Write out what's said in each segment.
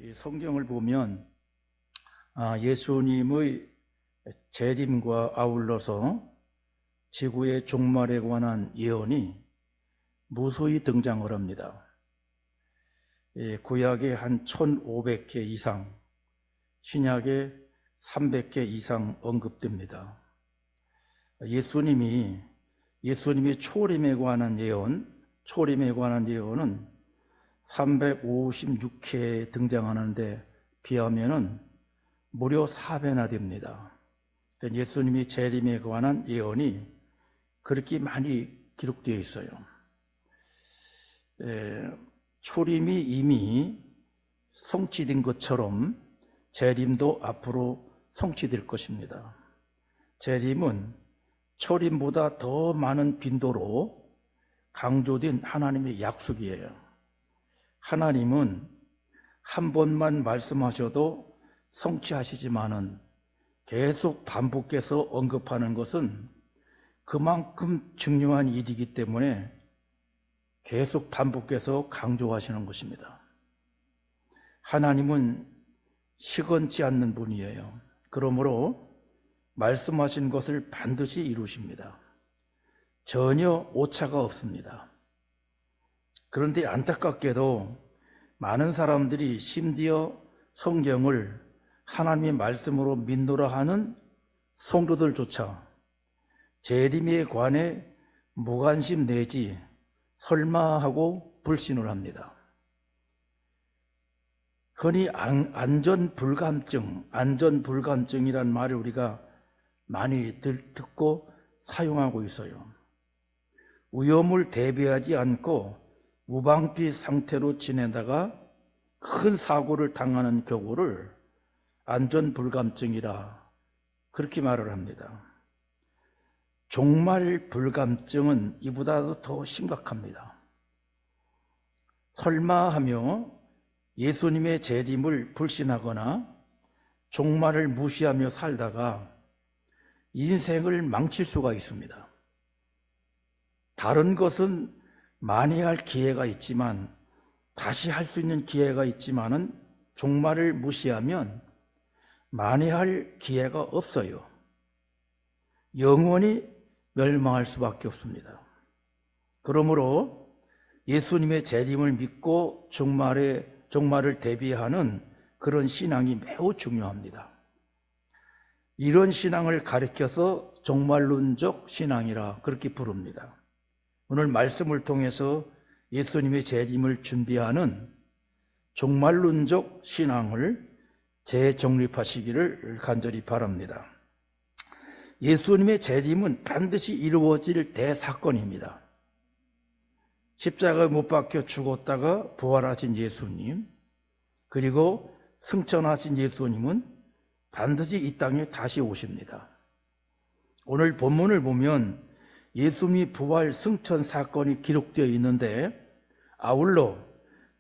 이 성경을 보면 예수님의 재림과 아울러서 지구의 종말에 관한 예언이 무수히 등장을 합니다. 구약에 한 1500개 이상, 신약에 300개 이상 언급됩니다. 예수님의 초림에 관한 예언은 356회에 등장하는데 비하면은 무려 4배나 됩니다. 예수님이 재림에 관한 예언이 그렇게 많이 기록되어 있어요. 초림이 이미 성취된 것처럼 재림도 앞으로 성취될 것입니다. 재림은 초림보다 더 많은 빈도로 강조된 하나님의 약속이에요. 하나님은 한 번만 말씀하셔도 성취하시지만은 계속 반복해서 언급하는 것은 그만큼 중요한 일이기 때문에 계속 반복해서 강조하시는 것입니다. 하나님은 시건치 않는 분이에요. 그러므로 말씀하신 것을 반드시 이루십니다. 전혀 오차가 없습니다. 그런데 안타깝게도 많은 사람들이 심지어 성경을 하나님의 말씀으로 믿노라 하는 성도들조차 재림에 관해 무관심 내지 설마 하고 불신을 합니다. 흔히 안전불감증이란 말을 우리가 많이 듣고 사용하고 있어요. 위험을 대비하지 않고 무방비 상태로 지내다가 큰 사고를 당하는 경우를 안전불감증이라 그렇게 말을 합니다. 종말불감증은 이보다도 더 심각합니다. 설마 하며 예수님의 재림을 불신하거나 종말을 무시하며 살다가 인생을 망칠 수가 있습니다. 다른 것은 만회할 기회가 있지만, 다시 할 수 있는 기회가 있지만은 종말을 무시하면 만회할 기회가 없어요. 영원히 멸망할 수밖에 없습니다. 그러므로 예수님의 재림을 믿고 종말을 대비하는 그런 신앙이 매우 중요합니다. 이런 신앙을 가리켜서 종말론적 신앙이라 그렇게 부릅니다. 오늘 말씀을 통해서 예수님의 재림을 준비하는 종말론적 신앙을 재정립하시기를 간절히 바랍니다. 예수님의 재림은 반드시 이루어질 대사건입니다. 십자가에 못 박혀 죽었다가 부활하신 예수님, 그리고 승천하신 예수님은 반드시 이 땅에 다시 오십니다. 오늘 본문을 보면 예수님이 부활 승천 사건이 기록되어 있는데 아울러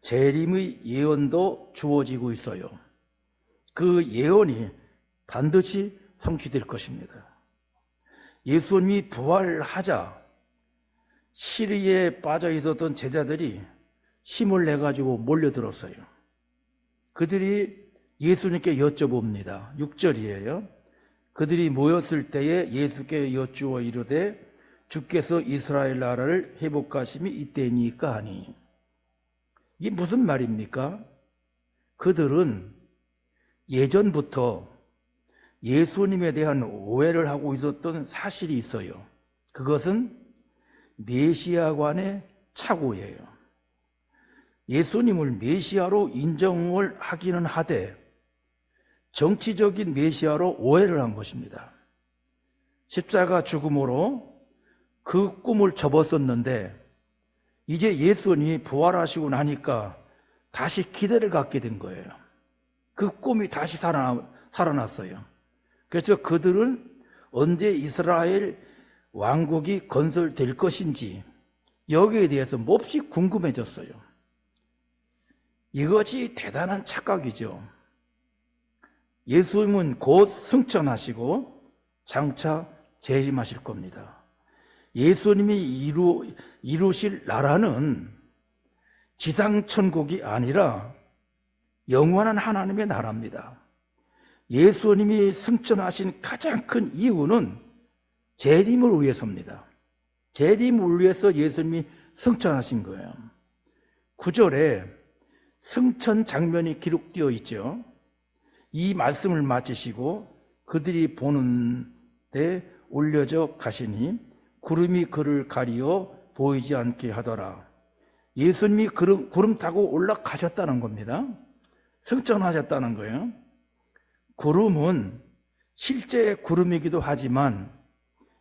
재림의 예언도 주어지고 있어요. 그 예언이 반드시 성취될 것입니다. 예수님이 부활하자 시리에 빠져 있었던 제자들이 힘을 내가지고 몰려들었어요. 그들이 예수님께 여쭤봅니다. 6절이에요. 그들이 모였을 때에 예수께 여쭈어 이르되 주께서 이스라엘 나라를 회복하심이 이때니까 하니. 이게 무슨 말입니까? 그들은 예전부터 예수님에 대한 오해를 하고 있었던 사실이 있어요. 그것은 메시아관의 착오예요. 예수님을 메시아로 인정을 하기는 하되 정치적인 메시아로 오해를 한 것입니다. 십자가 죽음으로 그 꿈을 접었었는데 이제 예수님이 부활하시고 나니까 다시 기대를 갖게 된 거예요. 그 꿈이 다시 살아났어요. 그래서 그들은 언제 이스라엘 왕국이 건설될 것인지 여기에 대해서 몹시 궁금해졌어요. 이것이 대단한 착각이죠. 예수님은 곧 승천하시고 장차 재림하실 겁니다. 예수님이 이루실 나라는 지상천국이 아니라 영원한 하나님의 나라입니다. 예수님이 승천하신 가장 큰 이유는 재림을 위해서입니다. 재림을 위해서 예수님이 승천하신 거예요. 9절에 승천 장면이 기록되어 있죠. 이 말씀을 마치시고 그들이 보는 데 올려져 가시니 구름이 그를 가리어 보이지 않게 하더라. 예수님이 구름 타고 올라가셨다는 겁니다. 승천하셨다는 거예요. 구름은 실제 구름이기도 하지만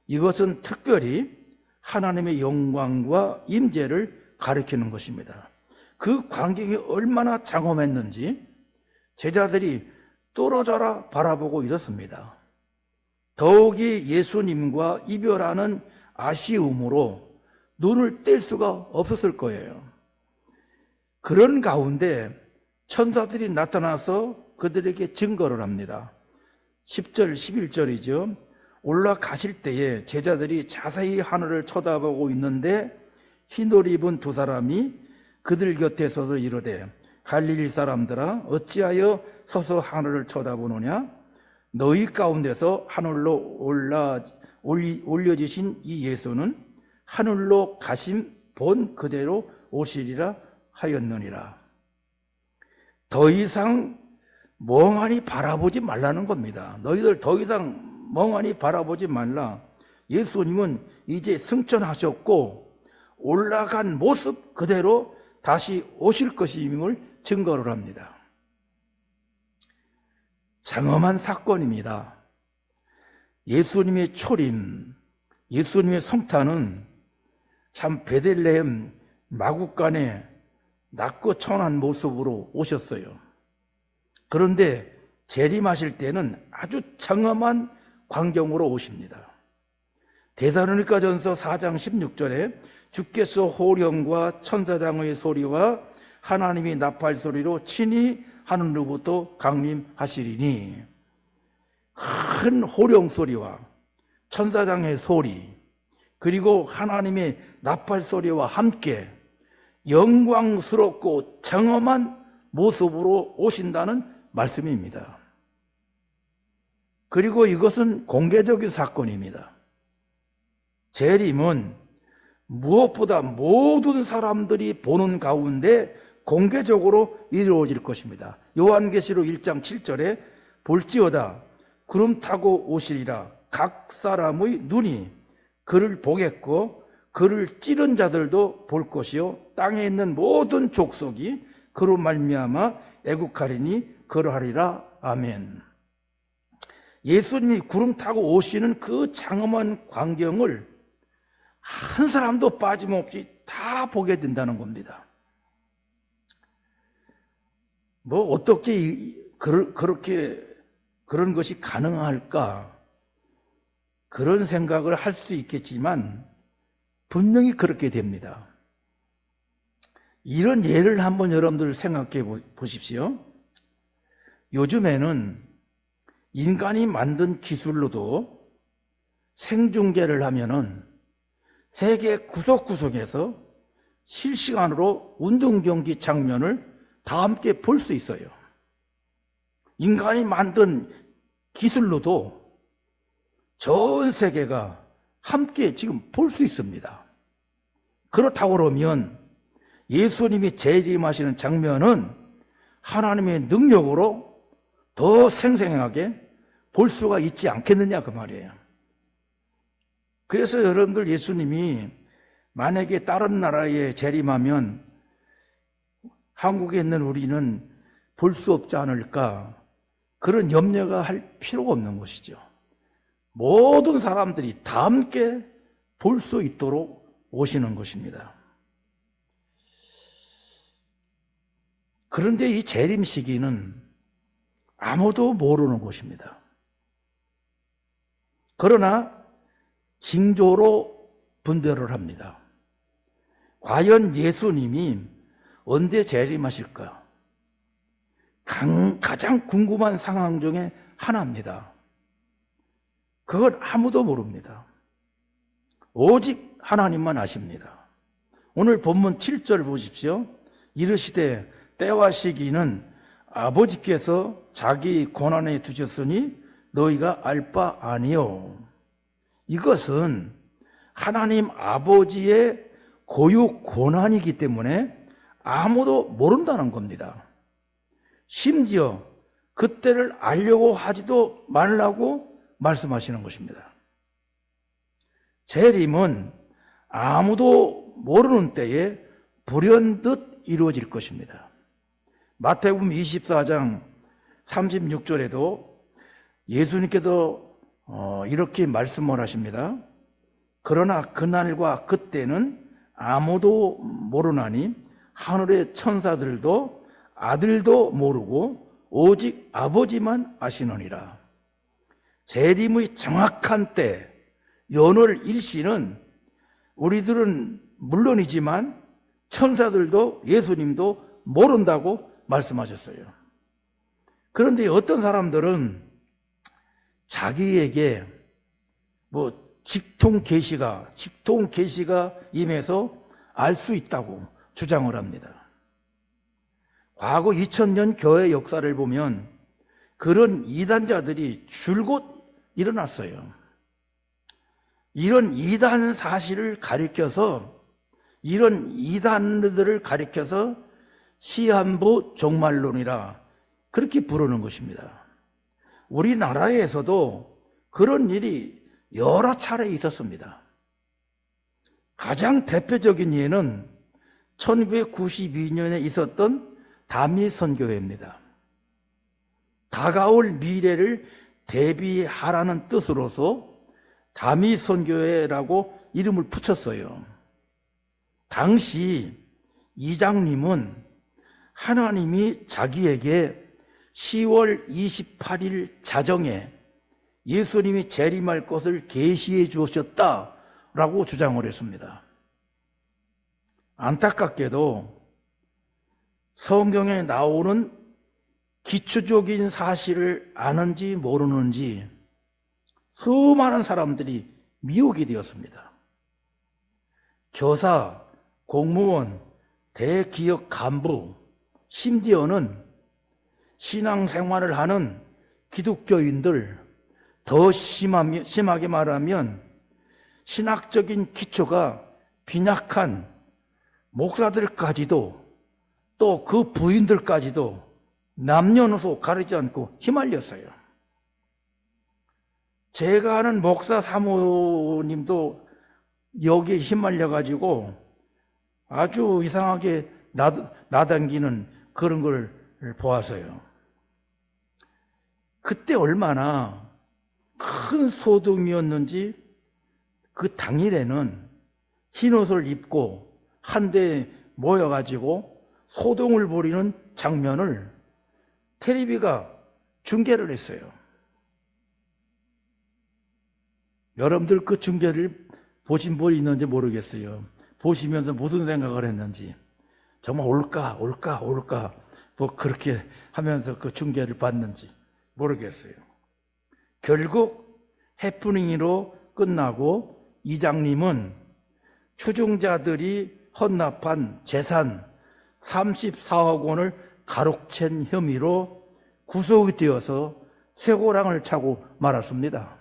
이것은 특별히 하나님의 영광과 임재를 가리키는 것입니다. 그 광경이 얼마나 장엄했는지 제자들이 떨어져라 바라보고 있었습니다. 더욱이 예수님과 이별하는 아쉬움으로 눈을 뗄 수가 없었을 거예요. 그런 가운데 천사들이 나타나서 그들에게 증거를 합니다. 10절, 11절이죠. 올라가실 때에 제자들이 자세히 하늘을 쳐다보고 있는데 흰옷 입은 두 사람이 그들 곁에 서서 이르되 갈릴리 사람들아 어찌하여 서서 하늘을 쳐다보느냐? 너희 가운데서 하늘로 올려지신 이 예수는 하늘로 가심 본 그대로 오시리라 하였느니라. 더 이상 멍하니 바라보지 말라는 겁니다. 너희들 더 이상 멍하니 바라보지 말라. 예수님은 이제 승천하셨고 올라간 모습 그대로 다시 오실 것임을 증거를 합니다. 장엄한 사건입니다. 예수님의 초림, 예수님의 성탄은 참 베들레헴 마구간에 낮고 천한 모습으로 오셨어요. 그런데 재림하실 때는 아주 장엄한 광경으로 오십니다. 데살로니가전서 4장 16절에 주께서 호령과 천사장의 소리와 하나님이 나팔 소리로 친히 하늘로부터 강림하시리니, 큰 호령 소리와 천사장의 소리 그리고 하나님의 나팔 소리와 함께 영광스럽고 장엄한 모습으로 오신다는 말씀입니다. 그리고 이것은 공개적인 사건입니다. 재림은 무엇보다 모든 사람들이 보는 가운데 공개적으로 이루어질 것입니다. 요한계시록 1장 7절에 볼지어다 구름 타고 오시리라. 각 사람의 눈이 그를 보겠고 그를 찌른 자들도 볼 것이요 땅에 있는 모든 족속이 그로 말미암아 애국하리니 그러하리라. 아멘. 예수님이 구름 타고 오시는 그 장엄한 광경을 한 사람도 빠짐없이 다 보게 된다는 겁니다. 어떻게 그렇게 그런 것이 가능할까? 그런 생각을 할 수 있겠지만 분명히 그렇게 됩니다. 이런 예를 한번 여러분들 생각해 보십시오. 요즘에는 인간이 만든 기술로도 생중계를 하면은 세계 구석구석에서 실시간으로 운동경기 장면을 다 함께 볼 수 있어요. 인간이 만든 기술로도 전 세계가 함께 지금 볼 수 있습니다. 그렇다고 그러면 예수님이 재림하시는 장면은 하나님의 능력으로 더 생생하게 볼 수가 있지 않겠느냐 그 말이에요. 그래서 여러분들 예수님이 만약에 다른 나라에 재림하면 한국에 있는 우리는 볼 수 없지 않을까, 그런 염려가 할 필요가 없는 것이죠. 모든 사람들이 다 함께 볼 수 있도록 오시는 것입니다. 그런데 이 재림 시기는 아무도 모르는 것입니다. 그러나 징조로 분별을 합니다. 과연 예수님이 언제 재림하실까? 가장 궁금한 상황 중에 하나입니다. 그건 아무도 모릅니다. 오직 하나님만 아십니다. 오늘 본문 7절 보십시오. 이르시되 때와 시기는 아버지께서 자기 고난에 두셨으니 너희가 알 바 아니요. 이것은 하나님 아버지의 고유 고난이기 때문에 아무도 모른다는 겁니다. 심지어 그때를 알려고 하지도 말라고 말씀하시는 것입니다. 재림은 아무도 모르는 때에 불현듯 이루어질 것입니다. 마태복음 24장 36절에도 예수님께서 이렇게 말씀을 하십니다. 그러나 그날과 그때는 아무도 모르나니 하늘의 천사들도 아들도 모르고 오직 아버지만 아시느니라. 재림의 정확한 때, 연월 일시는 우리들은 물론이지만 천사들도 예수님도 모른다고 말씀하셨어요. 그런데 어떤 사람들은 자기에게 직통 계시가 임해서 알 수 있다고 주장을 합니다. 과거 2000년 교회 역사를 보면 그런 이단자들이 줄곧 일어났어요. 이런 이단 사실을 가리켜서, 이런 이단들을 가리켜서 시한부 종말론이라 그렇게 부르는 것입니다. 우리나라에서도 그런 일이 여러 차례 있었습니다. 가장 대표적인 예는 1992년에 있었던 다미선교회입니다. 다가올 미래를 대비하라는 뜻으로서 다미선교회라고 이름을 붙였어요. 당시 이장님은 하나님이 자기에게 10월 28일 자정에 예수님이 재림할 것을 계시해 주셨다라고 주장을 했습니다. 안타깝게도 성경에 나오는 기초적인 사실을 아는지 모르는지 수많은 사람들이 미혹이 되었습니다. 교사, 공무원, 대기업 간부, 심지어는 신앙생활을 하는 기독교인들, 더 심하게 말하면 신학적인 기초가 빈약한 목사들까지도, 또 그 부인들까지도 남녀노소 가리지 않고 휘말렸어요. 제가 아는 목사 사모님도 여기에 휘말려가지고 아주 이상하게 나당기는 그런 걸 보았어요. 그때 얼마나 큰 소동이었는지 그 당일에는 흰옷을 입고 한데 모여가지고 소동을 벌이는 장면을 텔레비가 중계를 했어요. 여러분들 그 중계를 보신 분이 있는지 모르겠어요. 보시면서 무슨 생각을 했는지, 정말 올까 뭐 그렇게 하면서 그 중계를 봤는지 모르겠어요. 결국 해프닝으로 끝나고 이장님은 추종자들이 헌납한 재산 34억 원을 가로챈 혐의로 구속이 되어서 쇠고랑을 차고 말았습니다.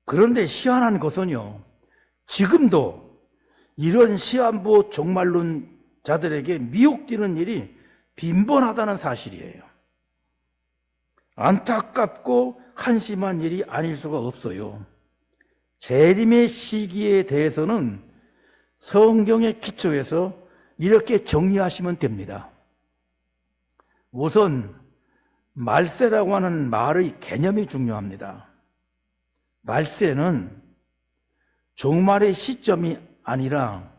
그런데 희한한 것은요, 지금도 이런 시한부 종말론자들에게 미혹되는 일이 빈번하다는 사실이에요. 안타깝고 한심한 일이 아닐 수가 없어요. 재림의 시기에 대해서는 성경의 기초에서 이렇게 정리하시면 됩니다. 우선 말세라고 하는 말의 개념이 중요합니다. 말세는 종말의 시점이 아니라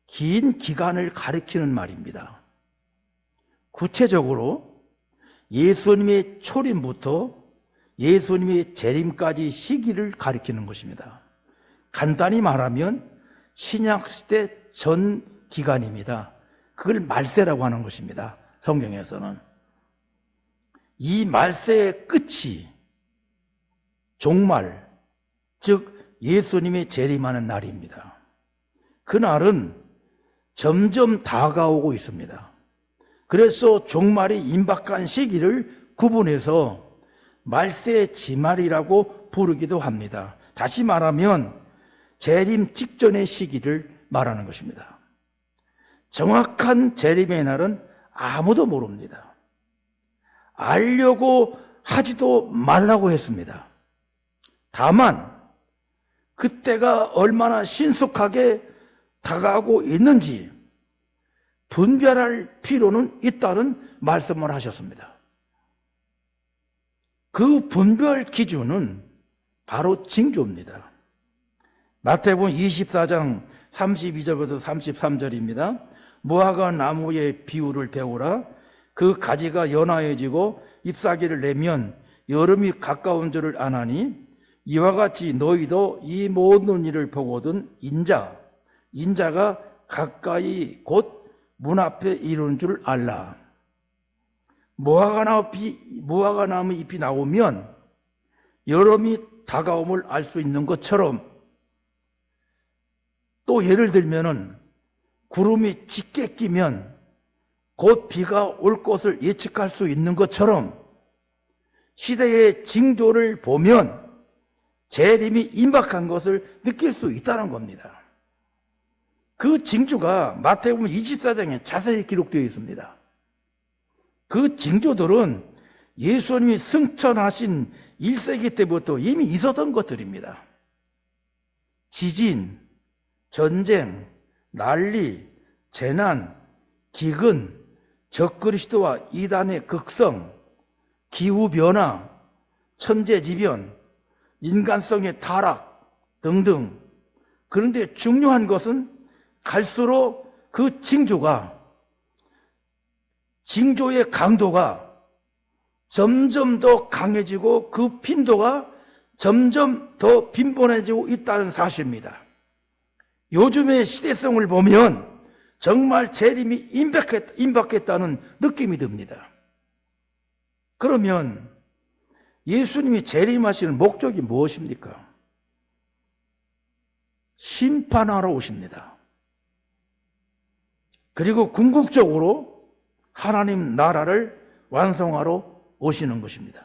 긴 기간을 가리키는 말입니다. 구체적으로 예수님의 초림부터 예수님의 재림까지 시기를 가리키는 것입니다. 간단히 말하면 신약시대 전 기간입니다. 그걸 말세라고 하는 것입니다. 성경에서는. 이 말세의 끝이 종말, 즉 예수님의 재림하는 날입니다. 그날은 점점 다가오고 있습니다. 그래서 종말이 임박한 시기를 구분해서 말세 지말이라고 부르기도 합니다. 다시 말하면 재림 직전의 시기를 말하는 것입니다. 정확한 재림의 날은 아무도 모릅니다. 알려고 하지도 말라고 했습니다. 다만 그때가 얼마나 신속하게 다가오고 있는지 분별할 필요는 있다는 말씀을 하셨습니다. 그 분별 기준은 바로 징조입니다. 마태복음 24장 32절부터 33절입니다. 무화과 나무의 비유를 배우라. 그 가지가 연하여지고 잎사귀를 내면 여름이 가까운 줄을 아나니 이와 같이 너희도 이 모든 일을 보거든 인자가 가까이 곧 문 앞에 이르는 줄 알라. 무화과나무 잎이 나오면 여름이 다가옴을 알 수 있는 것처럼, 또 예를 들면은 구름이 짙게 끼면 곧 비가 올 것을 예측할 수 있는 것처럼 시대의 징조를 보면 재림이 임박한 것을 느낄 수 있다는 겁니다. 그 징조가 마태복음 24장에 자세히 기록되어 있습니다. 그 징조들은 예수님이 승천하신 1세기 때부터 이미 있었던 것들입니다. 지진, 전쟁, 난리, 재난, 기근, 적그리스도와 이단의 극성, 기후변화, 천재지변, 인간성의 타락 등등. 그런데 중요한 것은 갈수록 그 징조의 강도가 점점 더 강해지고 그 빈도가 점점 더 빈번해지고 있다는 사실입니다. 요즘의 시대성을 보면 정말 재림이 임박했다는 느낌이 듭니다. 그러면 예수님이 재림하시는 목적이 무엇입니까? 심판하러 오십니다. 그리고 궁극적으로 하나님 나라를 완성하러 오시는 것입니다.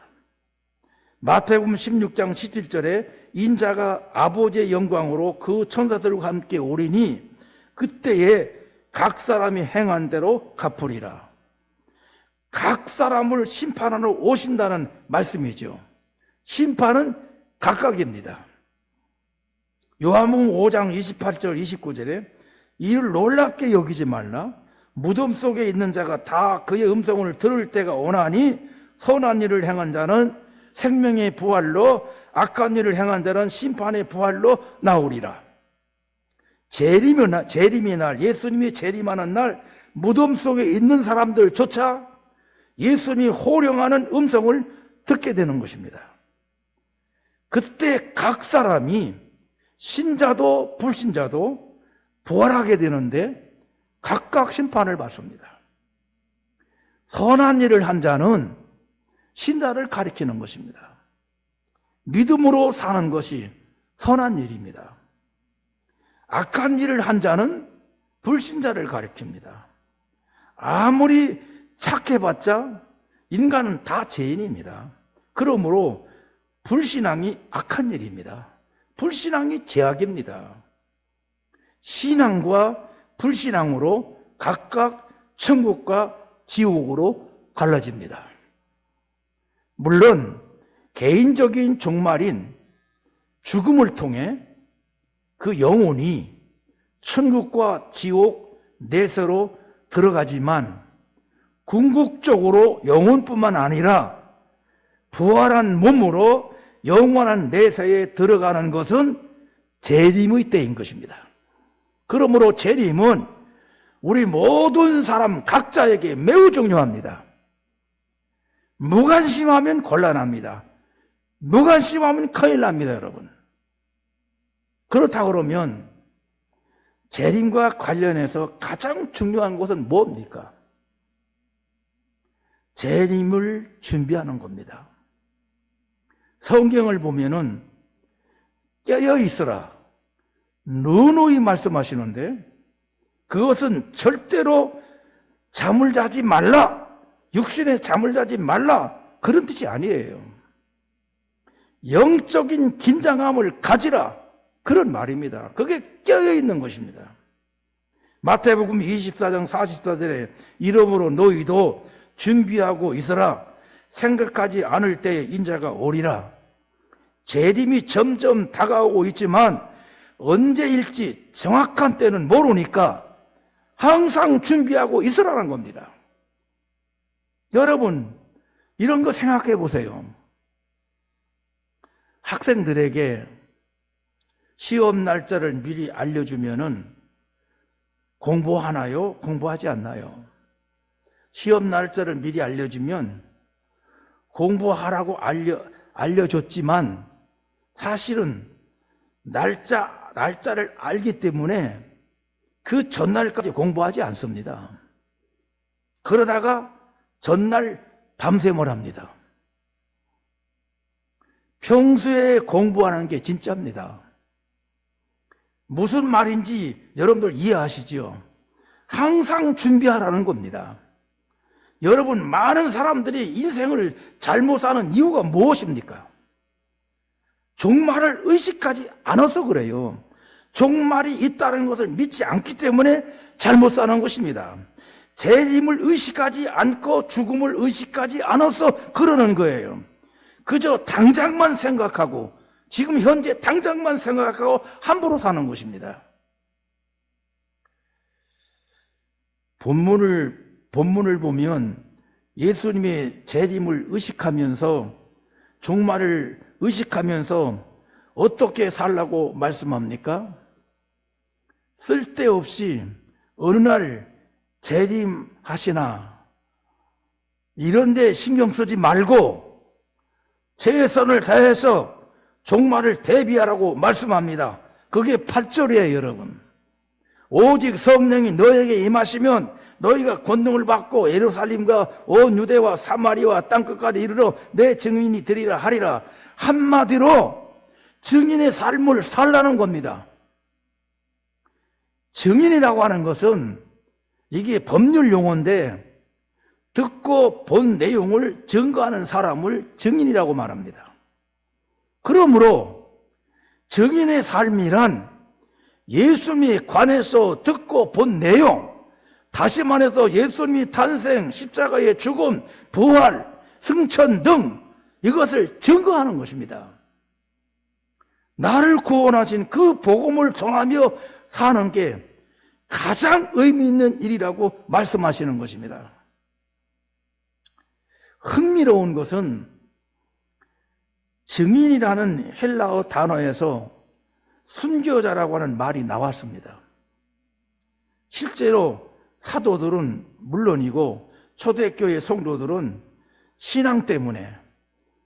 마태복음 16장 17절에 인자가 아버지의 영광으로 그 천사들과 함께 오리니 그때에 각 사람이 행한 대로 갚으리라. 각 사람을 심판하러 오신다는 말씀이죠. 심판은 각각입니다. 요한복음 5장 28절 29절에 이를 놀랍게 여기지 말라. 무덤 속에 있는 자가 다 그의 음성을 들을 때가 오나니 선한 일을 행한 자는 생명의 부활로, 악한 일을 행한 자는 심판의 부활로 나오리라. 재림의 날, 예수님이 재림하는 날 무덤 속에 있는 사람들조차 예수님이 호령하는 음성을 듣게 되는 것입니다. 그때 각 사람이 신자도 불신자도 부활하게 되는데 각각 심판을 받습니다. 선한 일을 한 자는 신자를 가리키는 것입니다. 믿음으로 사는 것이 선한 일입니다. 악한 일을 한 자는 불신자를 가리킵니다. 아무리 착해봤자 인간은 다 죄인입니다. 그러므로 불신앙이 악한 일입니다. 불신앙이 죄악입니다. 신앙과 불신앙으로 각각 천국과 지옥으로 갈라집니다. 물론 개인적인 종말인 죽음을 통해 그 영혼이 천국과 지옥 내세로 들어가지만 궁극적으로 영혼뿐만 아니라 부활한 몸으로 영원한 내세에 들어가는 것은 재림의 때인 것입니다. 그러므로 재림은 우리 모든 사람 각자에게 매우 중요합니다. 무관심하면 곤란합니다. 무관심하면 큰일 납니다, 여러분. 그렇다 그러면 재림과 관련해서 가장 중요한 것은 뭡니까? 재림을 준비하는 겁니다. 성경을 보면은 깨어 있으라 누누이 말씀하시는데 그것은 절대로 잠을 자지 말라, 육신에 잠을 자지 말라, 그런 뜻이 아니에요. 영적인 긴장함을 가지라, 그런 말입니다. 그게 껴있는 것입니다. 마태복음 24장 44절에 이러므로 너희도 준비하고 있으라. 생각하지 않을 때에 인자가 오리라. 재림이 점점 다가오고 있지만 언제일지 정확한 때는 모르니까 항상 준비하고 있으라는 겁니다. 여러분, 이런 거 생각해 보세요. 학생들에게 시험 날짜를 미리 알려주면은 공부하나요? 공부하지 않나요? 시험 날짜를 미리 알려주면 공부하라고 알려줬지만 사실은 날짜를 알기 때문에 그 전날까지 공부하지 않습니다. 그러다가 전날 밤샘을 합니다. 평소에 공부하는 게 진짜입니다. 무슨 말인지 여러분들 이해하시죠? 항상 준비하라는 겁니다. 여러분, 많은 사람들이 인생을 잘못 사는 이유가 무엇입니까? 종말을 의식하지 않아서 그래요. 종말이 있다는 것을 믿지 않기 때문에 잘못 사는 것입니다. 재림을 의식하지 않고 죽음을 의식하지 않아서 그러는 거예요. 그저 당장만 생각하고 지금 현재 당장만 생각하고 함부로 사는 것입니다. 본문을 보면 예수님의 재림을 의식하면서 종말을 의식하면서 어떻게 살라고 말씀합니까? 쓸데없이 어느 날 재림하시나 이런 데 신경 쓰지 말고 최선을 다해서 종말을 대비하라고 말씀합니다. 그게 8절이에요, 여러분. 오직 성령이 너에게 임하시면 너희가 권능을 받고 예루살렘과 온 유대와 사마리아와 땅끝까지 이르러 내 증인이 되리라 하리라. 한마디로 증인의 삶을 살라는 겁니다. 증인이라고 하는 것은 이게 법률 용어인데 듣고 본 내용을 증거하는 사람을 증인이라고 말합니다. 그러므로 증인의 삶이란 예수님에 관해서 듣고 본 내용, 다시 말해서 예수님이 탄생, 십자가의 죽음, 부활, 승천 등 이것을 증거하는 것입니다. 나를 구원하신 그 복음을 전하며 사는 게 가장 의미 있는 일이라고 말씀하시는 것입니다. 흥미로운 것은 증인이라는 헬라어 단어에서 순교자라고 하는 말이 나왔습니다. 실제로 사도들은 물론이고 초대교회 성도들은 신앙 때문에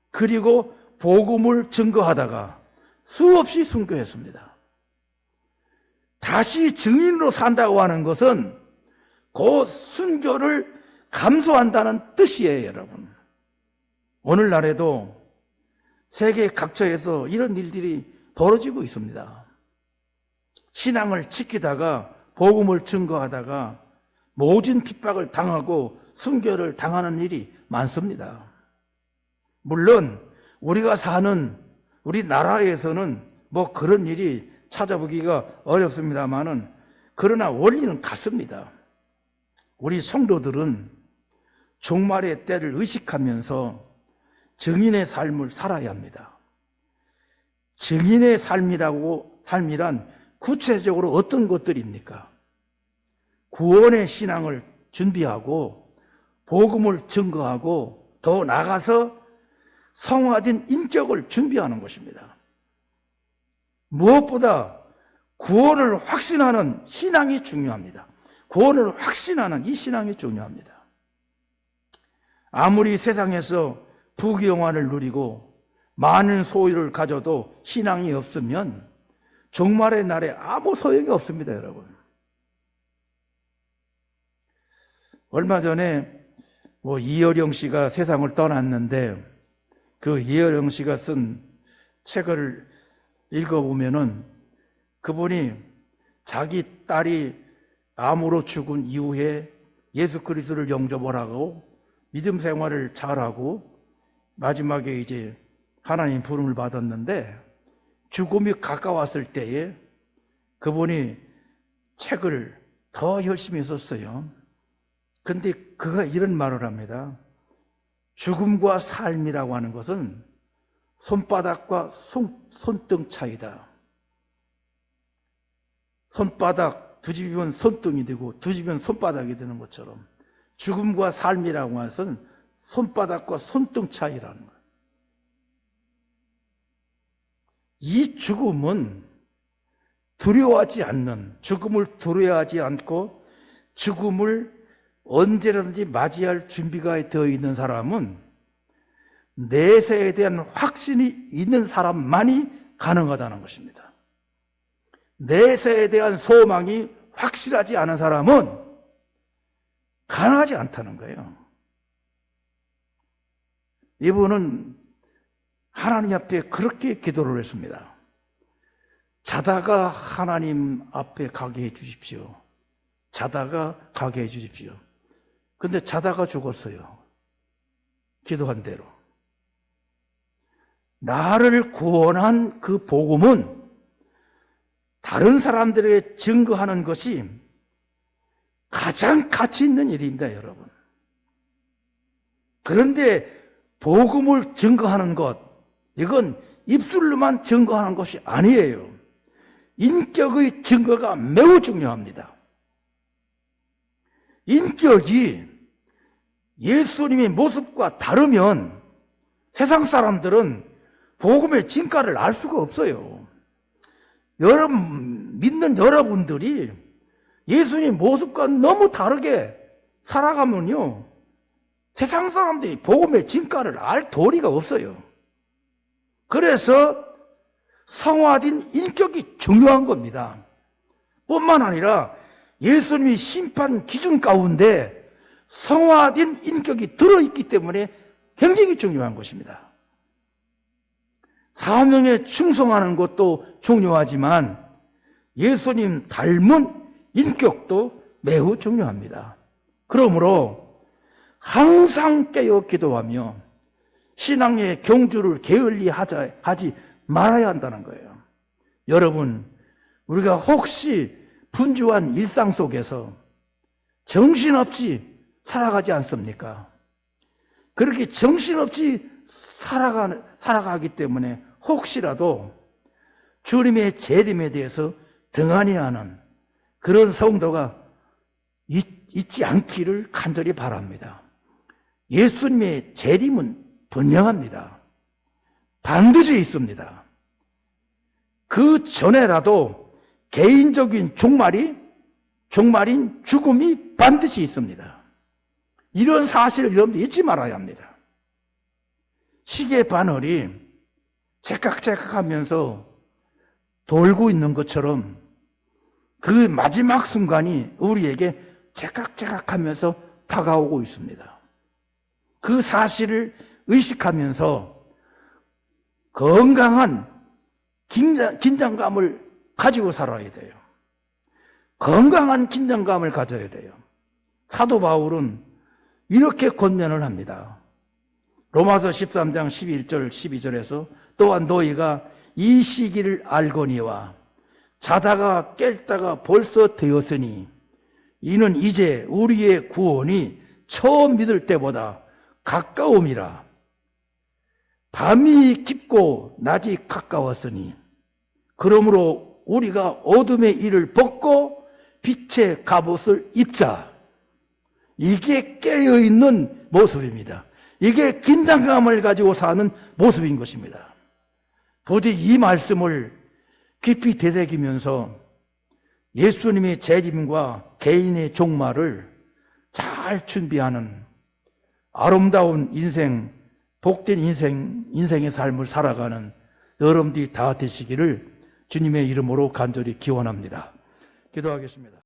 그리고 복음을 증거하다가 수없이 순교했습니다. 다시 증인으로 산다고 하는 것은 그 순교를 감수한다는 뜻이에요, 여러분. 오늘날에도 세계 각처에서 이런 일들이 벌어지고 있습니다. 신앙을 지키다가 복음을 증거하다가 모진 핍박을 당하고 순교를 당하는 일이 많습니다. 물론 우리가 사는 우리나라에서는 뭐 그런 일이 찾아보기가 어렵습니다만은 그러나 원리는 같습니다. 우리 성도들은 종말의 때를 의식하면서 증인의 삶을 살아야 합니다. 증인의 삶이란 구체적으로 어떤 것들입니까? 구원의 신앙을 준비하고 복음을 증거하고 더 나아가서 성화된 인격을 준비하는 것입니다. 무엇보다 구원을 확신하는 신앙이 중요합니다. 구원을 확신하는 이 신앙이 중요합니다. 아무리 세상에서 부귀영화를 누리고 많은 소유를 가져도 신앙이 없으면 종말의 날에 아무 소용이 없습니다, 여러분. 얼마 전에 이어령 씨가 세상을 떠났는데 그 이어령 씨가 쓴 책을 읽어보면은 그분이 자기 딸이 암으로 죽은 이후에 예수 그리스도를 영접을 하고 믿음 생활을 잘하고 마지막에 이제 하나님 부름을 받았는데 죽음이 가까웠을 때에 그분이 책을 더 열심히 썼어요. 근데 그가 이런 말을 합니다. 죽음과 삶이라고 하는 것은 손바닥과 손등 차이다. 손바닥 뒤집으면 손등이 되고 뒤집으면 손바닥이 되는 것처럼 죽음과 삶이라고 하는 것은 손바닥과 손등 차이라는 거예요. 이 죽음은 두려워하지 않는, 죽음을 두려워하지 않고 죽음을 언제든지 맞이할 준비가 되어 있는 사람은 내세에 대한 확신이 있는 사람만이 가능하다는 것입니다. 내세에 대한 소망이 확실하지 않은 사람은 가능하지 않다는 거예요. 이분은 하나님 앞에 그렇게 기도를 했습니다. 자다가 하나님 앞에 가게 해 주십시오. 자다가 가게 해 주십시오. 근데 자다가 죽었어요. 기도한 대로. 나를 구원한 그 복음은 다른 사람들에게 증거하는 것이 가장 가치 있는 일입니다, 여러분. 그런데 복음을 증거하는 것, 이건 입술로만 증거하는 것이 아니에요. 인격의 증거가 매우 중요합니다. 인격이 예수님의 모습과 다르면 세상 사람들은 복음의 진가를 알 수가 없어요. 믿는 여러분들이 예수님 모습과 너무 다르게 살아가면요, 세상 사람들이 복음의 진가를 알 도리가 없어요. 그래서 성화된 인격이 중요한 겁니다. 뿐만 아니라 예수님이 심판 기준 가운데 성화된 인격이 들어있기 때문에 굉장히 중요한 것입니다. 사명에 충성하는 것도 중요하지만 예수님 닮은 인격도 매우 중요합니다. 그러므로 항상 깨어 기도하며 신앙의 경주를 게을리하지 말아야 한다는 거예요. 여러분, 우리가 혹시 분주한 일상 속에서 정신없이 살아가지 않습니까? 그렇게 정신없이 살아가기 때문에 혹시라도 주님의 재림에 대해서 등한히 하는 그런 성도가 있지 않기를 간절히 바랍니다. 예수님의 재림은 분명합니다. 반드시 있습니다. 그 전에라도 개인적인 종말인 죽음이 반드시 있습니다. 이런 사실을 여러분들 잊지 말아야 합니다. 시계 바늘이 째깍째깍하면서 돌고 있는 것처럼 그 마지막 순간이 우리에게 째깍째깍하면서 다가오고 있습니다. 그 사실을 의식하면서 건강한 긴장감을 가지고 살아야 돼요. 건강한 긴장감을 가져야 돼요. 사도 바울은 이렇게 권면을 합니다. 로마서 13장 11절 12절에서 또한 너희가 이 시기를 알거니와 자다가 깰다가 벌써 되었으니 이는 이제 우리의 구원이 처음 믿을 때보다 가까움이라. 밤이 깊고 낮이 가까웠으니 그러므로 우리가 어둠의 일을 벗고 빛의 갑옷을 입자. 이게 깨어있는 모습입니다. 이게 긴장감을 가지고 사는 모습인 것입니다. 부디 이 말씀을 깊이 되새기면서 예수님의 재림과 개인의 종말을 잘 준비하는 아름다운 인생, 복된 인생의 삶을 살아가는 여러분들이 다 되시기를 주님의 이름으로 간절히 기원합니다. 기도하겠습니다.